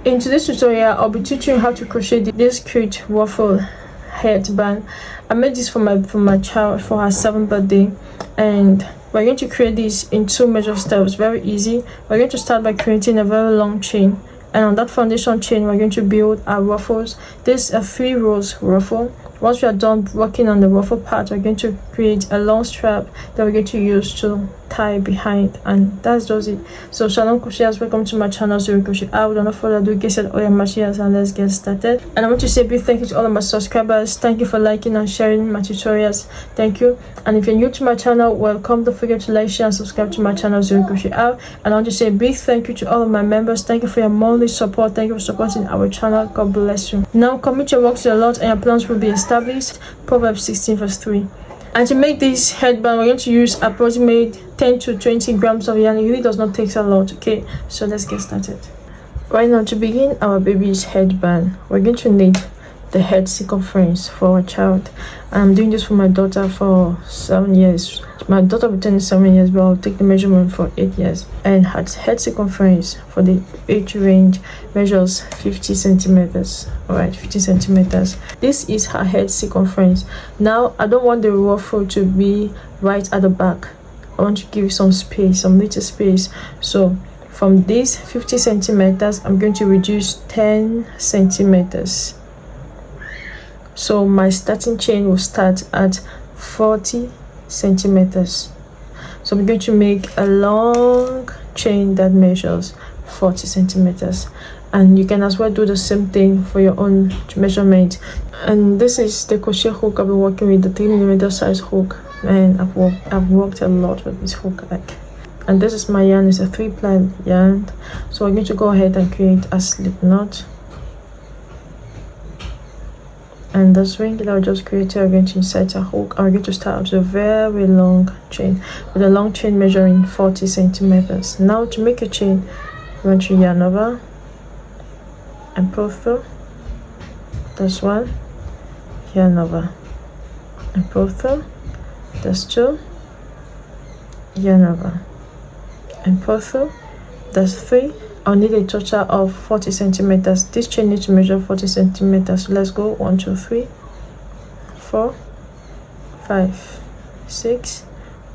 In today's tutorial, I'll be teaching you how to crochet this cute waffle headband. I made this for my child for her 7th birthday, and we're going to create this in 2 major steps. Very easy. We're going to start by creating a very long chain, and on that foundation chain we're going to build our ruffles. This is a 3 rows ruffle. Once we are done working on the ruffle part, we're going to create a long strap that we're going to use to tie behind, and that's just it. So shalom crocheters, welcome to my channel Zuri Crochet. Without further ado, get set all your machines and let's get started. And I want to say a big thank you to all of my subscribers. Thank you for liking and sharing my tutorials. Thank you. And if you're new to my channel, welcome. Don't forget to like, share and subscribe to my channel Zuri Crochet. And I want to say a big thank you to all of my members. Thank you for your monthly support. Thank you for supporting our channel. God bless you. Now commit your work to the Lord and your plans will be established. Proverbs 16 verse 3. And to make this headband, we're going to use approximately 10 to 20 grams of yarn. It really does not take a lot. Okay, so let's get started. Right now, to begin our baby's headband, we're going to need the head circumference for our child. I'm doing this for my daughter for 7 years. My daughter will turn 7 years, but I'll take the measurement for 8 years. And her head circumference for the age range measures 50 centimeters. Alright, 50 centimeters. This is her head circumference. Now, I don't want the ruffle to be right at the back. I want to give some space, some little space. So from this 50 centimeters, I'm going to reduce 10 centimeters. So my starting chain will start at 40 centimeters. So I'm going to make a long chain that measures 40 centimeters, and you can as well do the same thing for your own measurement. And this is the crochet hook I've been working with, the 3mm size hook, and I've worked a lot with this hook. And this is my yarn. It's a 3-ply yarn. So I'm going to go ahead and create a slip knot. And this ring that I just created, I'm going to insert a hook. I'm going to start with a very long chain, with a long chain measuring 40 centimeters. Now to make a chain, I'm going to yarn over and pull through. That's 1, yarn over and pull through. That's 2, yarn over and pull through. That's 3. I'll need a total of 40 centimeters. This chain needs to measure 40 centimeters. So let's go 1, 2, 3, 4, 5, 6,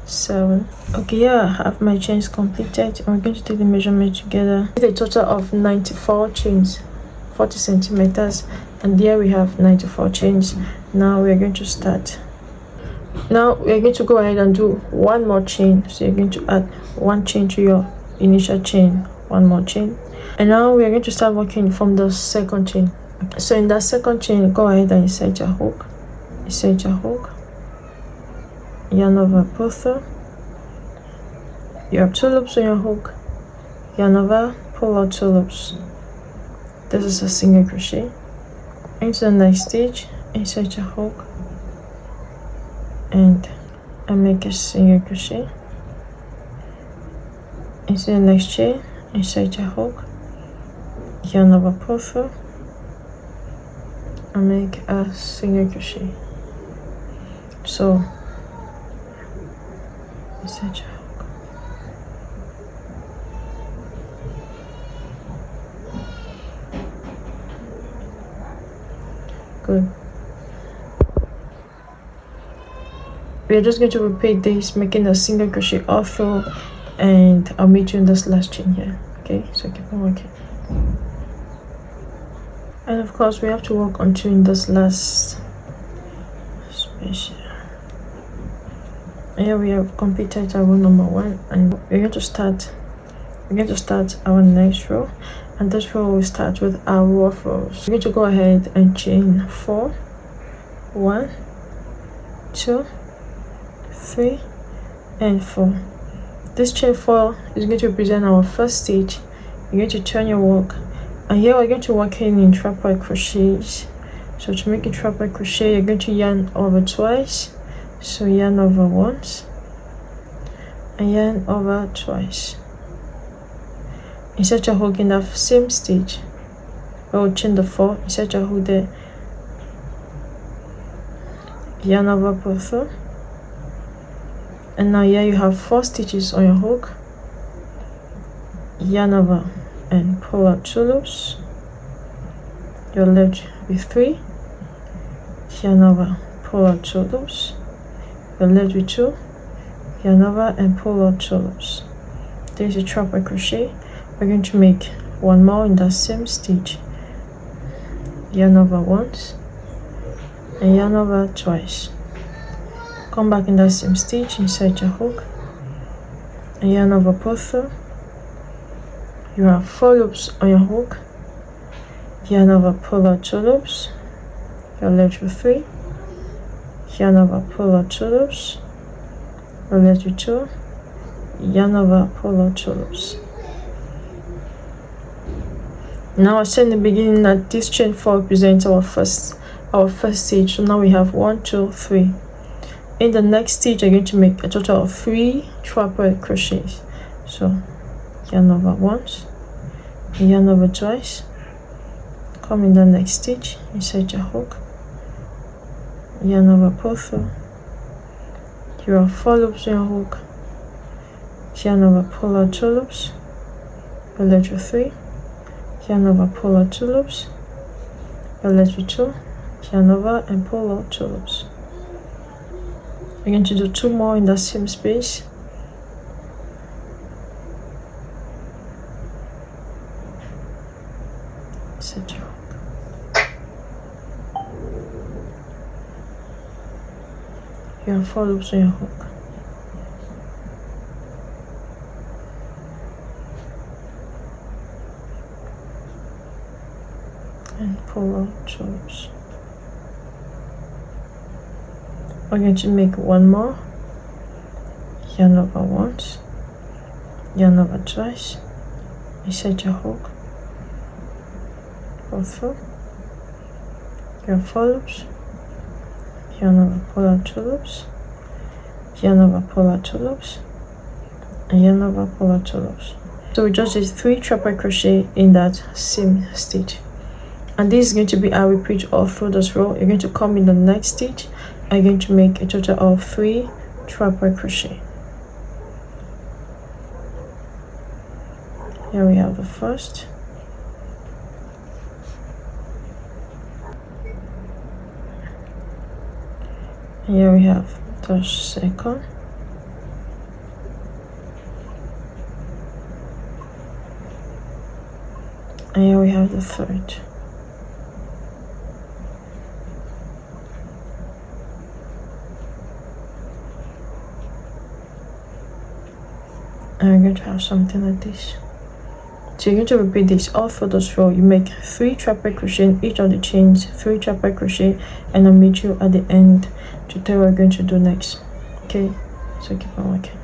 7. Okay, yeah, I have my chains completed. I'm going to take the measurement together. I need a total of 94 chains, 40 centimeters, and there we have 94 chains. Now we are going to start. Now we are going to go ahead and do 1 more chain. So you're going to add 1 chain to your initial chain. 1 more chain, and now we are going to start working from the 2nd chain. So in that 2nd chain, go ahead and insert your hook, yarn over, pull through. You have 2 loops on your hook, yarn over, pull out 2 loops. This is a single crochet. Into the next stitch, insert your hook and make a single crochet. Into the next chain, insert your hook, yarn over, pull through, and make a single crochet. So insert your hook, good. We are just going to repeat this, making a single crochet all through, and I'll meet you in this last chain here. Okay, so keep on working. And of course we have to work on doing this last space. And here we have completed our row number 1, and we're going to start our next row, and this row will start with our ruffles. We're going to go ahead and chain 4, 1, 2, 3, and 4. This chain 4 is going to represent our first stitch. You're going to turn your work, and here we're going to work in trapwise crochets. So to make a trapwise crochet, you're going to yarn over twice. So yarn over once and yarn over twice. Insert your hook in the same stitch. We'll chain the 4. Insert your hook there. Yarn over, pull through. And now here you have 4 stitches on your hook, yarn over and pull out 2 loops, you're left with 3, yarn over, pull out 2 loops, you're left with 2, yarn over and pull out 2 loops. There's a triple crochet. We're going to make one more in that same stitch, yarn over once and yarn over twice. Come back in that same stitch, insert your hook and yarn over, pull through. You have 4 loops on your hook, yarn over, pull out 2 loops, you're left with 3, yarn over, pull out 2 loops, you're left with 2, yarn over, pull out 2 loops. Now I said in the beginning that this chain 4 represents our first stitch. So now we have 1, 2, 3. In the next stitch you're going to make a total of 3 triple crochets. So yarn over once, yarn over twice, come in the next stitch, insert your hook, yarn over, pull through. You have 4 loops in your hook, yarn over, pull out 2 loops, you're left with 3, yarn over, pull out 2 loops, you're left with 2, yarn over and pull out 2 loops. We're going to do 2 more in the same space. Set your hook. You have 4 loops on your hook. And pull out 2 loops. We're going to make one more, yarn over once, yarn over twice, insert your hook, pull through, you have 4 loops, yarn over, pull out 2 loops, yarn over, pull out 2 loops, and yarn over, pull out 2 loops. So we just did 3 triple crochet in that same stitch, and this is going to be how we repeat all through this row. You're going to come in the next stitch. I'm going to make a total of 3 triple crochet. Here we have the first, and here we have the second, and here we have the third. And we're going to have something like this. So you're going to repeat this all through this row. You make 3 triple crochet in each of the chains, 3 triple crochet, and I'll meet you at the end to tell you what we're going to do next. Okay, so keep on working.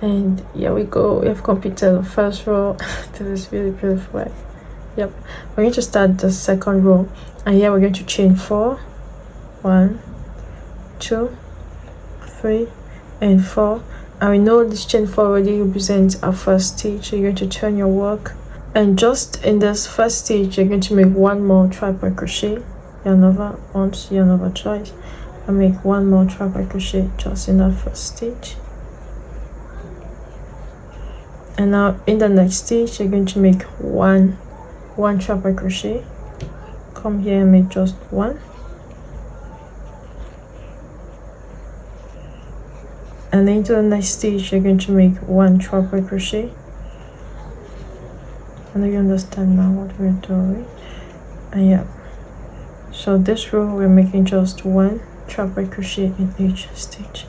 And here we go. We have completed the first row. This is really beautiful. Yep, we're going to start the second row, and here we're going to chain 4, 1, 2, 3 and 4, and we know this chain 4 already represents our first stitch. So you're going to turn your work, and just in this first stitch you're going to make 1 more triple crochet, yarn over once, yarn over twice, and make 1 more triple crochet just in that first stitch. And now in the next stitch you're going to make one triple crochet. Come here and make just 1. And then into the next stitch you're going to make 1 triple crochet. And you understand now what we're doing. And yeah, so this row we're making just 1 triple crochet in each stitch.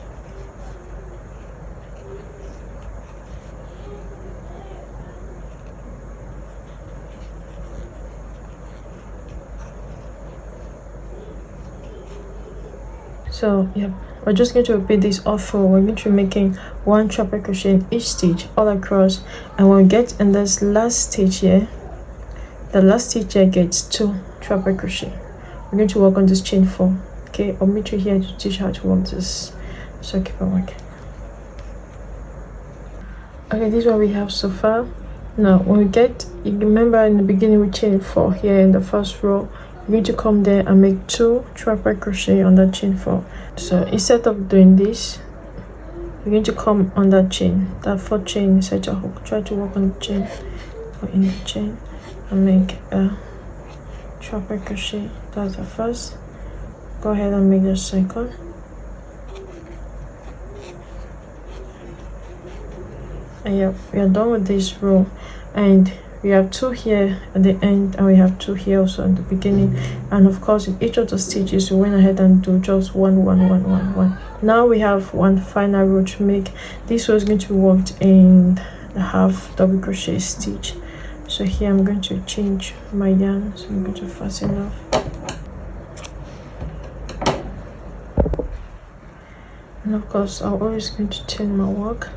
So yeah, we're just going to repeat this all through. We're going to be making 1 triple crochet in each stitch all across, and when we get in this last stitch here, the last stitch here gets 2 triple crochet. We're going to work on this chain 4. Okay, I'll meet you here to teach how to work this. So keep on working. Okay, this is what we have so far. Now when we get, you remember in the beginning we chain 4 here in the first row. You're going to come there and make 2 triple crochet on that chain 4. So instead of doing this, you're going to come on that chain, that 4th chain, inside your hook. Try to work on the chain go in the chain and make a triple crochet. That's the first. Go ahead and make the second. And yeah, we are done with this row, and we have 2 here at the end, and we have 2 here also at the beginning. And of course, in each of the stitches we went ahead and do just one. Now we have one final row to make. This was going to be worked in the half double crochet stitch. So here I'm going to change my yarn, so I'm going to fasten off. And of course, I'm always going to turn my work.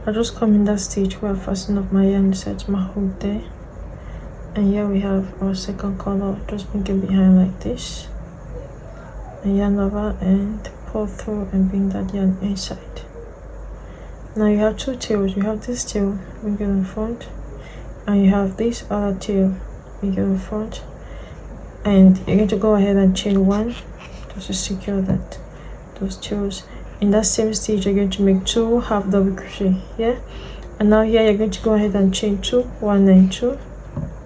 I just come in that stitch where I fasten off my yarn inside my hook there. And here we have our second color. Just bring it behind like this. And yarn over and pull through and bring that yarn inside. Now you have 2 tails. You have this tail, bring it in front. And you have this other tail, bring it in front. And you're going to go ahead and chain 1 just to secure those tails. In that same stitch, you're going to make 2 half double crochet here. And now here you're going to go ahead and chain 2, 1 and 2.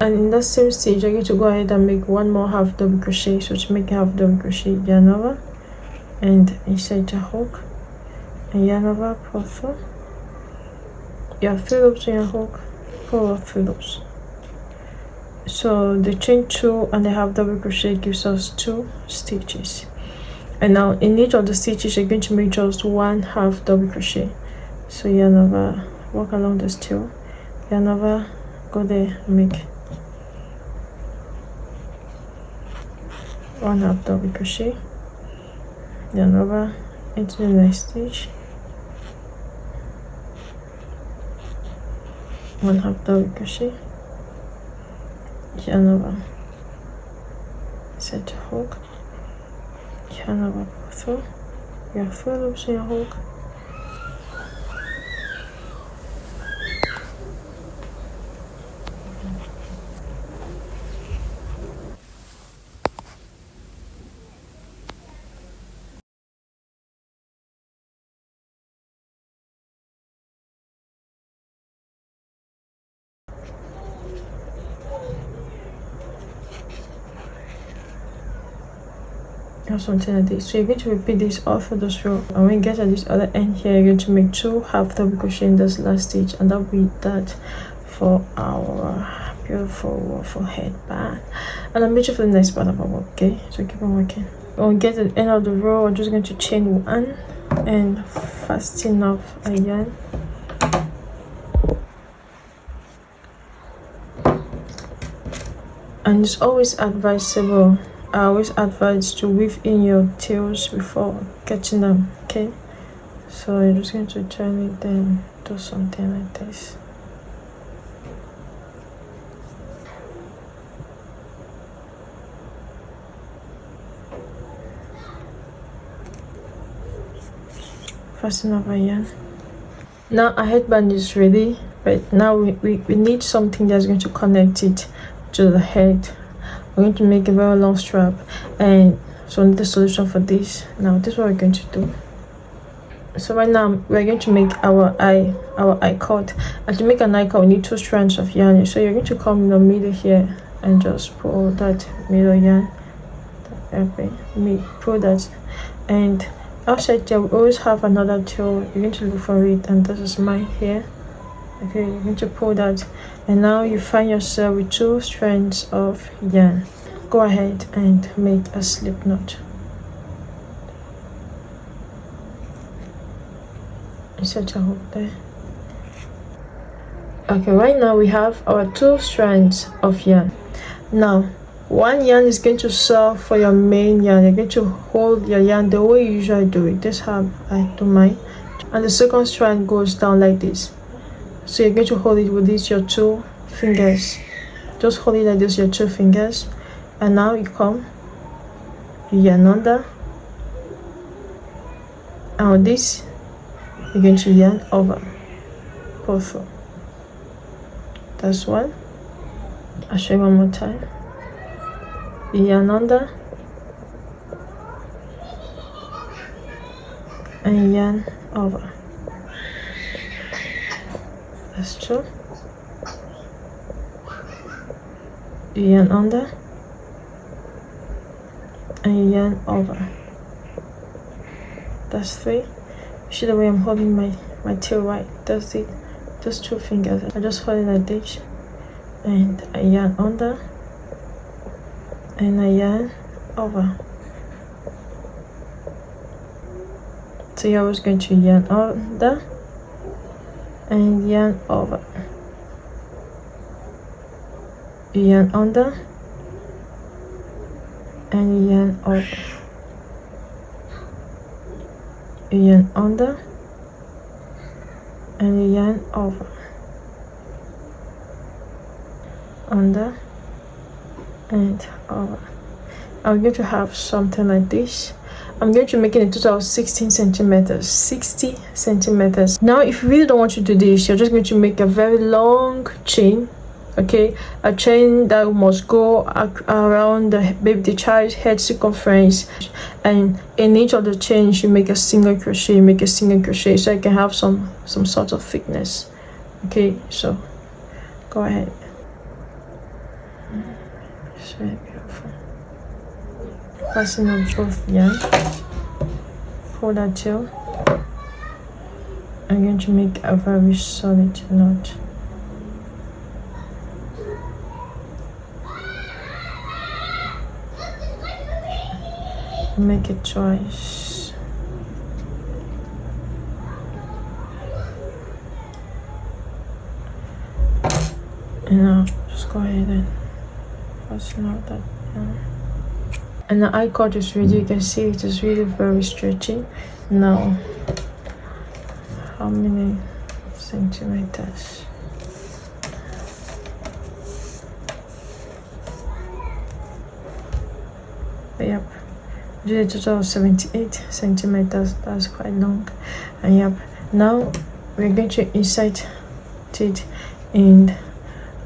And in that same stitch, you're going to go ahead and make 1 more half double crochet. So to make a half double crochet, yarn over and inside the hook and yarn over, pull through. You have 3 loops in your hook, pull off 3 loops. So the chain 2 and the half double crochet gives us 2 stitches. And now in each of the stitches you're going to make just 1 half double crochet. So yarn over, walk along this tail, yarn over, go there and make 1 half double crochet, yarn over into the next stitch, 1 half double crochet, yarn over, set the hook, yarn over, pull through. You have 4 loops in your hook. Or something like this. So you're going to repeat this all through this row, and when you get at this other end here, you're going to make 2 half double crochet in this last stitch, and that'll be that for our beautiful waffle headband. And I'm waiting for the next part of our work. Okay, so keep on working. When we get to the end of the row, we're just going to chain 1 and fasten off a yarn. And it's always advisable, I always advise to weave in your tails before getting them. Okay, so you're just going to turn it, then do something like this. Fasten off a yarn. Now our headband is ready, but now we need something that's going to connect it to the head. We're going to make a very long strap, and so I need the solution for this. Now this is what we're going to do. So right now we're going to make our eye cord, and to make an eye cord we need 2 strands of yarn. So you're going to come in the middle here and just pull that middle yarn, pull that, and outside there we always have another tail. You're going to look for it, and this is mine here. Okay, you're going to pull that, and now you find yourself with 2 strands of yarn. Go ahead and make a slip knot. Insert your hook there. Okay, right now we have our 2 strands of yarn. Now one yarn is going to serve for your main yarn. You're going to hold your yarn the way you usually do it. This is how I do mine. And the second strand goes down like this. So you're going to hold it with these your 2 fingers. Just hold it like this, your 2 fingers. And now you come, you yarn under. And with this, you're going to yarn over, pull through. That's one. I'll show you one more time. You yarn under and yarn over. That's 2. you yarn under, and you yarn over. That's 3. See the way I'm holding my tail, right? That's it. Those 2 fingers, I just hold it like this, and I yarn under, and I yarn over. So you're always going to yarn under and yarn over. You yarn under and you yarn over. You yarn under and you yarn over. Under and over. I'm going to have something like this. I'm going to make it a total of 16 centimeters, 60 centimeters. Now, if you really don't want to do this, you're just going to make a very long chain, okay? A chain that must go around the child's head circumference, and in each of the chains, you make a single crochet, so I can have some sort of thickness, okay? So, go ahead. It's very beautiful. Fasten up both yarn, hold that tail. I'm going to make a very solid knot. Make it twice. And now just go ahead and fasten out that yarn. And the eye cord is ready. You can see it is really very stretchy. Now, how many centimeters? Yep, did a total of 78 centimeters. That's quite long. And yep, now we're going to insert it in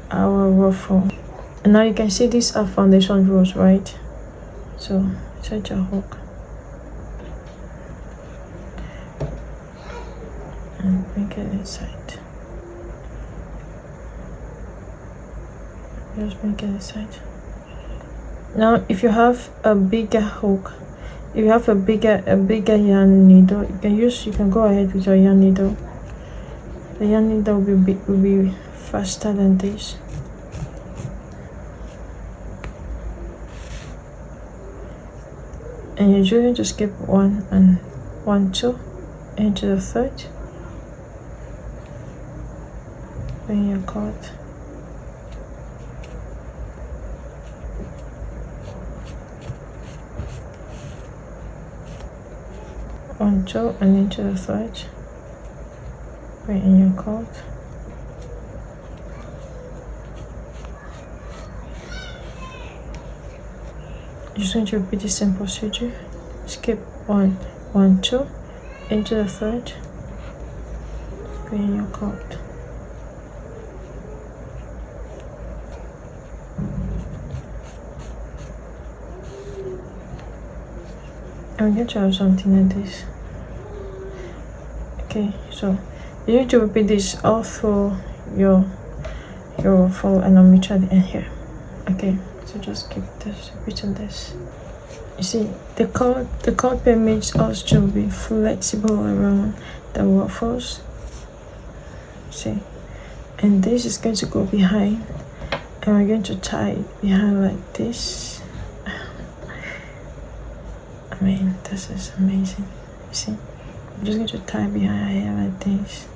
our ruffle. And now you can see these are foundation rows, right? So insert your hook and bring it inside. Just bring it inside. Now, if you have a bigger hook, if you have a bigger yarn needle, you can go ahead with your yarn needle. The yarn needle will be faster than this. And you're just going to skip 1 and 1, 2 into the third. Bring your cord. One, 2 and into the third. Bring in your cord. Just going to repeat the same procedure. Skip 1, 1, 2 into the third. Bring in your cord. I'm going to have something like this. Okay, so you need to repeat this all through your ruffle, and I'll meet you at the end here. Okay. So just keep this, repeating this. You see, the cord permits us to be flexible around the ruffles. See, and this is going to go behind, and we're going to tie it behind like this. I mean, this is amazing. You see, I'm just going to tie behind her hair like this.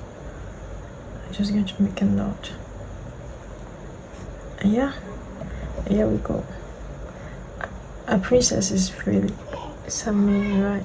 I'm just going to make a knot. And yeah. Here we go. A princess is really, it's amazing, right?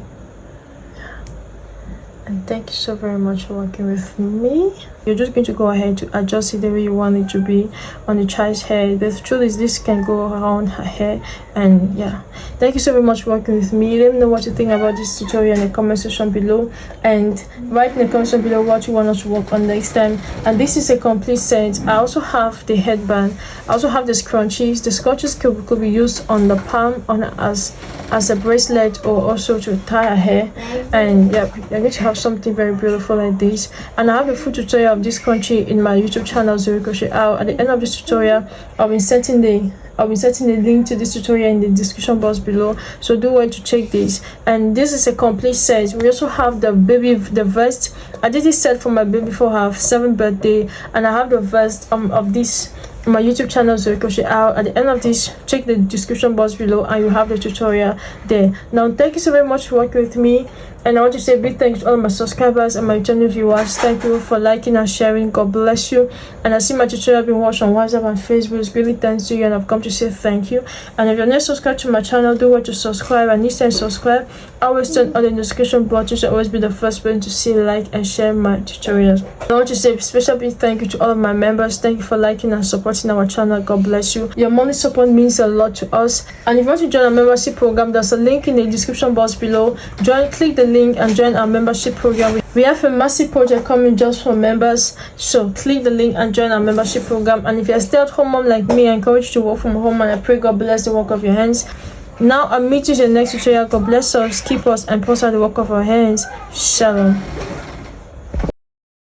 And thank you so very much for working with me. You're just going to go ahead to adjust it the way you want it to be on the child's head. The truth is, this can go around her hair. And yeah, thank you so very much for working with me. Let me know what you think about this tutorial in the comment section below, and write in the comment section below what you want us to work on next time. And this is a complete set. I also have the headband. I also have the scrunchies. The scrunchies could be used on the palm, on as a bracelet, or also to tie her hair. And yeah, you're going to have something very beautiful like this. And I have a full tutorial of this scrunchie in my YouTube channel, Zuri Crochet Out. At the end of this tutorial, I'll be inserting the I'll be setting a link to this tutorial in the description box below, so do want to check this. And this is a complete set. We also have the vest. I did this set for my baby for her 7th birthday, and I have the vest of this my YouTube channel, Zoe Crochet Out. At the end of this, check the description box below and you have the tutorial there. Now thank you so very much for working with me, and I want to say a big thanks to all my subscribers and my channel viewers. Thank you for liking and sharing. God bless you. And I see my tutorial being watched on WhatsApp and Facebook. It's really thanks to you, and I've come to say thank you. And if you're not subscribed to my channel, do want to subscribe, and next time subscribe. I always turn on the notification button to always be the first person to see, like, and share my tutorials. I want to say a special big thank you to all of my members. Thank you for liking and supporting our channel. God bless you. Your money support means a lot to us. And if you want to join our membership program, there's a link in the description box below. Click the link and join our membership program. We have a massive project coming just for members, so click the link and join our membership program. And if you're a stay-at-home mom like me, I encourage you to work from home, and I pray God bless the work of your hands. Now I'll meet you in the next tutorial. God bless us, keep us, and prosper the work of our hands. Shalom.